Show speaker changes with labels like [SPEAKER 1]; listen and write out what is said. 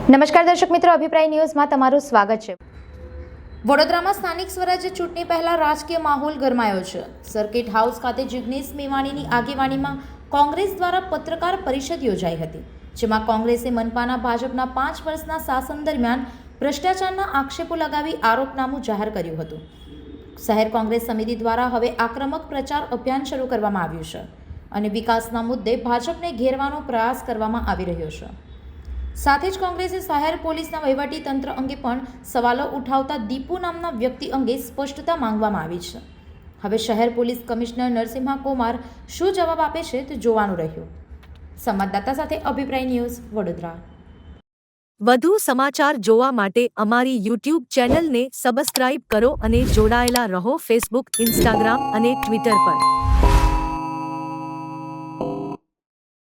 [SPEAKER 1] નમસ્કાર દર્શક મિત્રો, અભિપ્રાય ન્યૂઝમાં તમારું સ્વાગત છે। વડોદરામાં સ્થાનિક સ્વરાજ્ય ચૂંટણી પહેલા રાજકીય માહોલ ગરમાયો છે। સર્કિટ હાઉસ ખાતે જિગ્નેશ મેવાણીની આગેવાનીમાં કોંગ્રેસ દ્વારા પત્રકાર પરિષદ યોજાઈ હતી, જેમાં કોંગ્રેસે મનપાના ભાજપના 5 વર્ષના શાસન દરમિયાન ભ્રષ્ટાચારના આક્ષેપો લગાવી આરોપનામું જાહેર કર્યું હતું। શહેર કોંગ્રેસ સમિતિ દ્વારા હવે આક્રમક પ્રચાર અભિયાન શરૂ કરવામાં આવ્યું છે અને વિકાસના મુદ્દે ભાજપને ઘેરવાનો પ્રયાસ કરવામાં આવી રહ્યો છે। સાથે જ કોંગ્રેસે શહેર પોલીસના વહીવટી તંત્ર અંગે પણ સવાલો ઉઠાવતા દીપુ નામના વ્યક્તિ અંગે સ્પષ્ટતા માંગવામાં આવી છે। હવે શહેર પોલીસ કમિશનર નરસિંહા કુમાર શું જવાબ આપે છે તે જોવાનું રહ્યું। સંવાદદાતા સાથે અભિપ્રાય ન્યૂઝ, વડોદરા।
[SPEAKER 2] વધુ સમાચાર જોવા માટે અમારી યુટ્યુબ ચેનલને સબસ્ક્રાઇબ કરો અને જોડાયેલા રહો ફેસબુક, ઇન્સ્ટાગ્રામ અને ટ્વિટર પર।